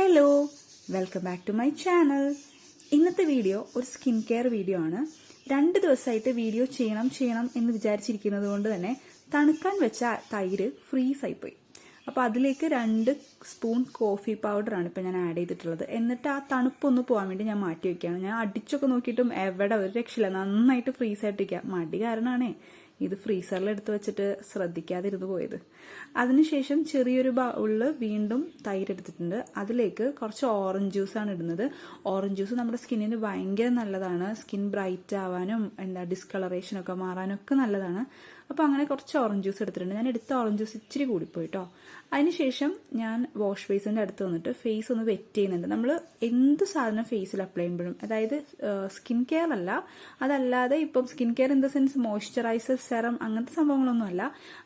Hello, welcome back to my channel. ഇന്നത്തെ video ഒരു skin care video ആണ്. 2 ദിവസമായിട്ട് വീഡിയോ ചെയ്യണം എന്ന് വിചാരിച്ചിരിക്കുന്നത് കൊണ്ട് തന്നെ തണുക്കാൻ വെച്ച തൈര് ഫ്രീസ് ആയിപ്പോയി. അപ്പോൾ അതിലേക്ക് 2 സ്പൂൺ കോഫി പൗഡറാണ് ഇപ്പോൾ ഞാൻ ആഡ് ചെയ്തിട്ടുള്ളത്. എന്നിട്ട് ആ തണുപ്പൊന്ന് പോകാൻ വേണ്ടി ഞാൻ മാറ്റി വയ്ക്കുകയാണ്. ഞാൻ അടിച്ചൊക്കെ നോക്കിയിട്ടും എവിടെ ഒരു രക്ഷയില്ല, നന്നായിട്ട് ഫ്രീസ് ആയിട്ടിരിക്കുക. മടി കാരണമാണേ ഇത് ഫ്രീസറിൽ എടുത്ത് വെച്ചിട്ട് ശ്രദ്ധിക്കാതിരുന്ന് പോയത്. അതിനുശേഷം ചെറിയൊരു ബൗളിൽ വീണ്ടും തൈര് എടുത്തിട്ടുണ്ട്. അതിലേക്ക് കുറച്ച് ഓറഞ്ച് ജ്യൂസാണ് ഇടുന്നത്. ഓറഞ്ച് ജ്യൂസ് നമ്മുടെ സ്കിന്നിന് ഭയങ്കര നല്ലതാണ്. സ്കിൻ ബ്രൈറ്റ് ആവാനും ഡിസ്കളറേഷനൊക്കെ മാറാനൊക്കെ നല്ലതാണ്. അപ്പോൾ അങ്ങനെ കുറച്ച് ഓറഞ്ച് ജ്യൂസ് എടുത്തിട്ടുണ്ട്. ഞാൻ എടുത്ത ഓറഞ്ച് ജ്യൂസ് ഇച്ചിരി കൂടിപ്പോയി കേട്ടോ. അതിനുശേഷം ഞാൻ വാഷ് ബേസിൻ്റെ അടുത്ത് വന്നിട്ട് ഫേസ് ഒന്ന് വെറ്റ് ചെയ്യുന്നുണ്ട്. നമ്മൾ എന്ത് സാധനം ഫേസിൽ അപ്ലൈ ചെയ്യുമ്പോഴും, അതായത് സ്കിൻ കെയർ അല്ല, അതല്ലാതെ ഇപ്പം skin care in the sense moisturiser, serum അങ്ങനത്തെ സംഭവങ്ങളൊന്നും അല്ല,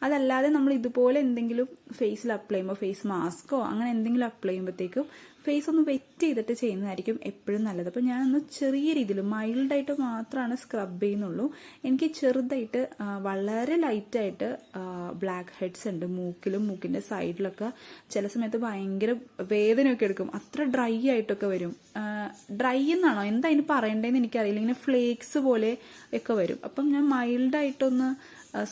അതല്ലാതെ നമ്മൾ ഇതുപോലെ എന്തെങ്കിലും ഫേസിൽ അപ്ലൈ ചെയ്യുമ്പോൾ, ഫേസ് മാസ്കോ അങ്ങനെ എന്തെങ്കിലും അപ്ലൈ ചെയ്യുമ്പോഴത്തേക്കും ഫേസ് ഒന്ന് വെറ്റ് ചെയ്തിട്ട് ചെയ്യുന്നതായിരിക്കും എപ്പോഴും നല്ലത്. അപ്പോൾ ഞാനൊന്ന് ചെറിയ രീതിയിൽ മൈൽഡായിട്ട് മാത്രമാണ് സ്ക്രബ് ചെയ്യുന്നുള്ളൂ. എനിക്ക് ചെറുതായിട്ട് വളരെ ലൈറ്റായിട്ട് ബ്ലാക്ക് ഹെഡ്സ് ഉണ്ട് മൂക്കിലും, മൂക്കിൻ്റെ സൈഡിലൊക്കെ. ചില സമയത്ത് ഭയങ്കര വേദനയൊക്കെ എടുക്കും, അത്ര ഡ്രൈ ആയിട്ടൊക്കെ വരും. ഡ്രൈ എന്നാണോ എന്താ അതിന് പറയണ്ടതെന്ന് എനിക്കറിയില്ല, ഇങ്ങനെ ഫ്ലേക്സ് പോലെ ഒക്കെ വരും. അപ്പം ഞാൻ മൈൽഡായിട്ടൊന്ന്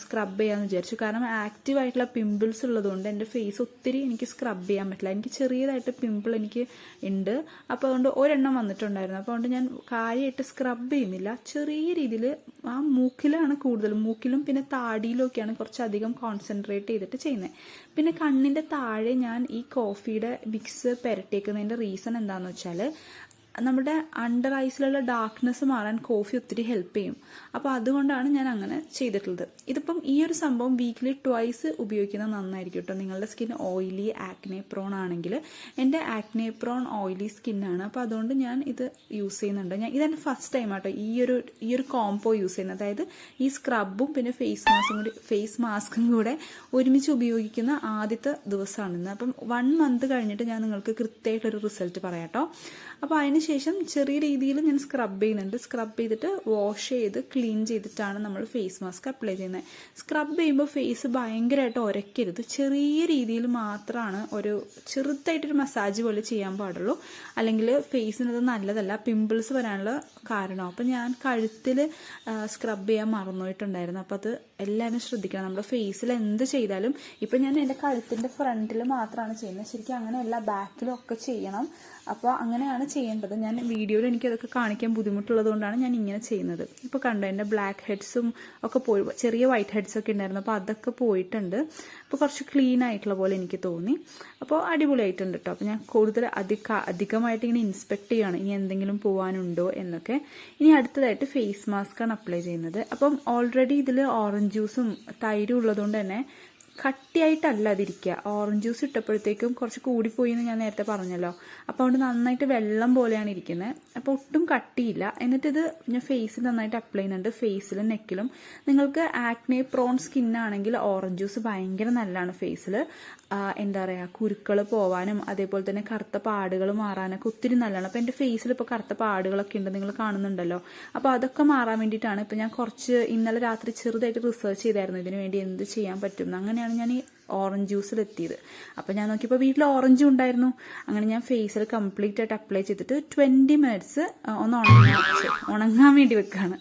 സ്ക്രബ് ചെയ്യാമെന്ന് വിചാരിച്ചു. കാരണം ആക്റ്റീവ് ആയിട്ടുള്ള പിമ്പിൾസ് ഉള്ളതുകൊണ്ട് എൻ്റെ ഫേസ് ഒത്തിരി എനിക്ക് സ്ക്രബ് ചെയ്യാൻ പറ്റില്ല. എനിക്ക് ചെറിയതായിട്ട് പിമ്പിൾ എനിക്ക് ഉണ്ട്. അപ്പോൾ അതുകൊണ്ട് ഒരെണ്ണം വന്നിട്ടുണ്ടായിരുന്നു. അപ്പോൾ അതുകൊണ്ട് ഞാൻ കാര്യമായിട്ട് സ്ക്രബ് ചെയ്യുന്നില്ല. ചെറിയ രീതിയിൽ ആ മൂക്കിലാണ് കൂടുതലും, മൂക്കിലും പിന്നെ താടിയിലും ഒക്കെയാണ് കുറച്ചധികം കോൺസെൻട്രേറ്റ് ചെയ്തിട്ട് ചെയ്യുന്നത്. പിന്നെ കണ്ണിൻ്റെ താഴെ ഞാൻ ഈ കോഫിയുടെ മിക്സ് പുരട്ടിയേക്കുന്നതിൻ്റെ റീസൺ എന്താണെന്ന് വെച്ചാൽ, നമ്മുടെ അണ്ടർ ഐസിലുള്ള ഡാർക്ക്നെസ് മാറാൻ കോഫി ഒത്തിരി ഹെൽപ്പ് ചെയ്യും. അപ്പോൾ അതുകൊണ്ടാണ് ഞാൻ അങ്ങനെ ചെയ്തിട്ടുള്ളത്. ഇതിപ്പം ഈ ഒരു സംഭവം വീക്കിലി 2 ഉപയോഗിക്കുന്നത് നന്നായിരിക്കും കേട്ടോ. നിങ്ങളുടെ സ്കിൻ ഓയിലി ആക്നെ പ്രോൺ ആണെങ്കിൽ, എൻ്റെ ആക്നെ പ്രോൺ ഓയിലി സ്കിന്നാണ്. അപ്പോൾ അതുകൊണ്ട് ഞാൻ ഇത് യൂസ് ചെയ്യുന്നുണ്ട്. ഞാൻ ഇതെൻ്റെ ഫസ്റ്റ് ടൈം ആട്ടോ ഈ ഒരു കോംബോ യൂസ് ചെയ്യുന്നത്. അതായത് ഈ സ്ക്രബും പിന്നെ ഫേസ് മാസ്കും കൂടെ ഒരുമിച്ച് ഉപയോഗിക്കുന്ന ആദ്യത്തെ ദിവസമാണിന്ന്. അപ്പം 1 മന്ത് കഴിഞ്ഞിട്ട് ഞാൻ നിങ്ങൾക്ക് കൃത്യമായിട്ടൊരു റിസൾട്ട് പറയാം കേട്ടോ. അപ്പോൾ അതിനുശേഷം ചെറിയ രീതിയിൽ ഞാൻ സ്ക്രബ് ചെയ്യുന്നുണ്ട്. സ്ക്രബ് ചെയ്തിട്ട് വാഷ് ചെയ്ത് ക്ലീൻ ചെയ്തിട്ടാണ് നമ്മൾ ഫേസ് മാസ്ക് അപ്ലൈ ചെയ്യുന്നത്. സ്ക്രബ് ചെയ്യുമ്പോൾ ഫേസ് ഭയങ്കരമായിട്ട് ഉരയ്ക്കരുത്. ചെറിയ രീതിയിൽ മാത്രമാണ് ഒരു ചെറുതായിട്ടൊരു മസാജ് പോലെ ചെയ്യാൻ പാടുള്ളൂ. അല്ലെങ്കിൽ ഫേസിനത് നല്ലതല്ല, പിമ്പിൾസ് വരാനുള്ള കാരണമാണ്. അപ്പം ഞാൻ കഴുത്തിൽ സ്ക്രബ് ചെയ്യാൻ മറന്നുപോയിട്ടുണ്ടായിരുന്നു. അപ്പോൾ അത് എല്ലാവരും ശ്രദ്ധിക്കണം. നമ്മുടെ ഫേസിൽ എന്ത് ചെയ്താലും, ഇപ്പം ഞാൻ എൻ്റെ കഴുത്തിൻ്റെ ഫ്രണ്ടിൽ മാത്രമാണ് ചെയ്യുന്നത്. ശരിക്കും അങ്ങനെയല്ല, ബാക്കിലും ഒക്കെ ചെയ്യണം. അപ്പോൾ അങ്ങനെയാണ് ചെയ്യേണ്ടത്. ഞാൻ വീഡിയോയിൽ എനിക്കതൊക്കെ കാണിക്കാൻ ബുദ്ധിമുട്ടുള്ളത് കൊണ്ടാണ് ഞാൻ ഇങ്ങനെ ചെയ്യുന്നത്. ഇപ്പോൾ കണ്ടോ, എൻ്റെ ബ്ലാക്ക് ഹെഡ്സും ഒക്കെ പോയി, ചെറിയ വൈറ്റ് ഹെഡ്സ് ഒക്കെ ഉണ്ടായിരുന്നു. അപ്പോൾ അതൊക്കെ പോയിട്ടുണ്ട്. അപ്പോൾ കുറച്ച് ക്ലീൻ ആയിട്ടുള്ള പോലെ എനിക്ക് തോന്നി. അപ്പോൾ അടിപൊളിയായിട്ടുണ്ട് കേട്ടോ. അപ്പോൾ ഞാൻ കൂടുതൽ അധികമായിട്ട് ഇങ്ങനെ ഇൻസ്പെക്ട് ചെയ്യുകയാണ്, ഇനി എന്തെങ്കിലും പോകാനുണ്ടോ എന്നൊക്കെ. ഇനി അടുത്തതായിട്ട് ഫേസ് മാസ്കാണ് അപ്ലൈ ചെയ്യുന്നത്. അപ്പം ഓൾറെഡി ഇതിൽ ഓറഞ്ച് ജ്യൂസും തൈരും ഉള്ളതുകൊണ്ട് തന്നെ കട്ടിയായിട്ടല്ല അതിരിക്കുക. ഓറഞ്ച് ജ്യൂസ് ഇട്ടപ്പോഴത്തേക്കും കുറച്ച് കൂടിപ്പോയി എന്ന് ഞാൻ നേരത്തെ പറഞ്ഞല്ലോ. അപ്പോൾ അതുകൊണ്ട് നന്നായിട്ട് വെള്ളം പോലെയാണ് ഇരിക്കുന്നത്. അപ്പോൾ ഒട്ടും കട്ടിയില്ല. എന്നിട്ടിത് ഞാൻ ഫേസിൽ നന്നായിട്ട് അപ്ലൈ ചെയ്യുന്നുണ്ട്, ഫേസിലും നെക്കിലും. നിങ്ങൾക്ക് ആക്നെ പ്രോൺ സ്കിന്നാണെങ്കിൽ ഓറഞ്ച് ജ്യൂസ് ഭയങ്കര നല്ലതാണ് ഫേസിൽ. എന്താ പറയുക, കുരുക്കൾ പോവാനും അതേപോലെ തന്നെ കറുത്ത പാടുകൾ മാറാനൊക്കെ ഒത്തിരി നല്ലതാണ്. അപ്പോൾ എൻ്റെ ഫേസിൽ ഇപ്പോൾ കറുത്ത പാടുകളൊക്കെ ഉണ്ട്, നിങ്ങൾ കാണുന്നുണ്ടല്ലോ. അപ്പോൾ അതൊക്കെ മാറാൻ വേണ്ടിയിട്ടാണ് ഇപ്പോൾ ഞാൻ ഇന്നലെ രാത്രി ചെറുതായിട്ട് റിസർച്ച് ചെയ്തായിരുന്നു ഇതിനു വേണ്ടി എന്ത് ചെയ്യാൻ പറ്റും. അങ്ങനെയാണ് ഞാൻ ഈ ഓറഞ്ച് ജ്യൂസിലെത്തിയത്. അപ്പോൾ ഞാൻ നോക്കിയപ്പോൾ വീട്ടിൽ ഓറഞ്ചും ഉണ്ടായിരുന്നു. അങ്ങനെ ഞാൻ ഫേസിൽ കംപ്ലീറ്റ് ആയിട്ട് അപ്ലൈ ചെയ്തിട്ട് 20 മിനിറ്റ്സ് ഒന്ന് ഉണങ്ങാൻ വേണ്ടി വെക്കുകയാണ്.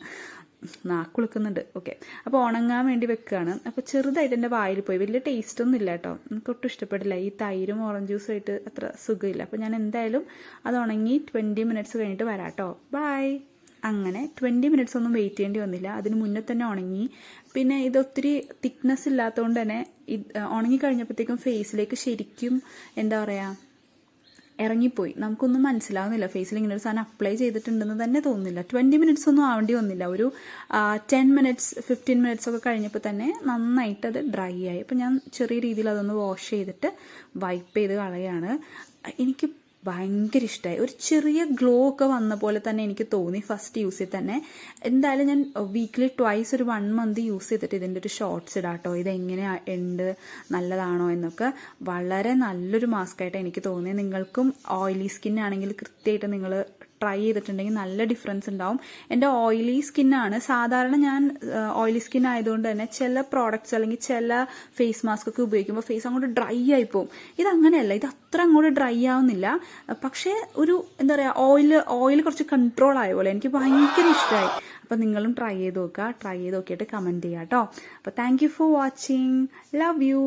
നാക്കുളുക്കുന്നുണ്ട്. ഓക്കെ, അപ്പോൾ ഉണങ്ങാൻ വേണ്ടി വെക്കുകയാണ്. അപ്പോൾ ചെറുതായിട്ട് എൻ്റെ വായിൽ പോയി. വലിയ ടേസ്റ്റ് ഒന്നും ഇല്ല കേട്ടോ, എനിക്ക് ഒട്ടും ഇഷ്ടപ്പെട്ടില്ല. ഈ തൈരും ഓറഞ്ച് ജ്യൂസും ആയിട്ട് അത്ര സുഖമില്ല. അപ്പോൾ ഞാൻ എന്തായാലും അത് ഉണങ്ങി 20 മിനിറ്റ്സ് കഴിഞ്ഞിട്ട് വരാം കേട്ടോ. ബൈ. അങ്ങനെ 20 മിനിറ്റ്സ് ഒന്നും വെയിറ്റ് ചെയ്യേണ്ടി വന്നില്ല, അതിന് മുന്നേ തന്നെ ഉണങ്ങി. പിന്നെ ഇതൊത്തിരി തിക്നെസ് ഇല്ലാത്തതുകൊണ്ട് തന്നെ ഉണങ്ങി കഴിഞ്ഞപ്പോഴത്തേക്കും ഫേസിലേക്ക് ശരിക്കും എന്താ പറയുക ഇറങ്ങിപ്പോയി. നമുക്കൊന്നും മനസ്സിലാവുന്നില്ല, ഫേസിൽ ഇങ്ങനെ ഒരു സാധനം അപ്ലൈ ചെയ്തിട്ടുണ്ടെന്ന് തന്നെ തോന്നുന്നില്ല. 20 മിനിറ്റ്സ് ഒന്നും ആവേണ്ടി വന്നില്ല, ഒരു 10 മിനിറ്റ്സ് 15 മിനിറ്റ്സ് ഒക്കെ കഴിഞ്ഞപ്പോൾ തന്നെ നന്നായിട്ട് അത് ഡ്രൈ ആയി. അപ്പോൾ ഞാൻ ചെറിയ രീതിയിൽ അതൊന്ന് വാഷ് ചെയ്തിട്ട് വൈപ്പ് ചെയ്ത് കളയാണ്. എനിക്ക് ഭയങ്കര ഇഷ്ടമായി. ഒരു ചെറിയ ഗ്ലോ ഒക്കെ വന്ന പോലെ തന്നെ എനിക്ക് തോന്നി ഫസ്റ്റ് യൂസിൽ തന്നെ. എന്തായാലും ഞാൻ വീക്കിലി 2 ഒരു 1 മന്ത് യൂസ് ചെയ്തിട്ട് ഇതിൻ്റെ ഒരു ഷോർട്ട്സ് ഇടാം കേട്ടോ. ഇതെങ്ങനെ ഉണ്ട്, നല്ലതാണോ എന്നൊക്കെ. വളരെ നല്ലൊരു മാസ്കായിട്ട് എനിക്ക് തോന്നി. നിങ്ങൾക്കും ഓയിലി സ്കിൻ ആണെങ്കിൽ കൃത്യമായിട്ട് നിങ്ങൾ ട്രൈ ചെയ്തിട്ടുണ്ടെങ്കിൽ നല്ല ഡിഫറൻസ് ഉണ്ടാവും. എൻ്റെ ഓയിലി സ്കിന്നാണ്, സാധാരണ ഞാൻ ഓയിലി സ്കിൻ ആയതുകൊണ്ട് തന്നെ ചില പ്രോഡക്റ്റ്സ് അല്ലെങ്കിൽ ചില ഫേസ് മാസ്ക് ഒക്കെ ഉപയോഗിക്കുമ്പോൾ ഫേസ് അങ്ങോട്ട് ഡ്രൈ ആയി പോകും. ഇതങ്ങനെയല്ല, ഇത് അത്ര അങ്ങോട്ട് ഡ്രൈ ആവുന്നില്ല. പക്ഷേ ഒരു എന്താ പറയുക, ഓയിൽ കുറച്ച് കൺട്രോൾ ആയ പോലെ എനിക്ക് ഭയങ്കര ഇഷ്ടമായി. അപ്പോൾ നിങ്ങളും ട്രൈ ചെയ്ത് നോക്കുക. ട്രൈ ചെയ്ത് നോക്കിയിട്ട് കമൻറ്റ് ചെയ്യുക കേട്ടോ. അപ്പോൾ thank you for watching. Love you.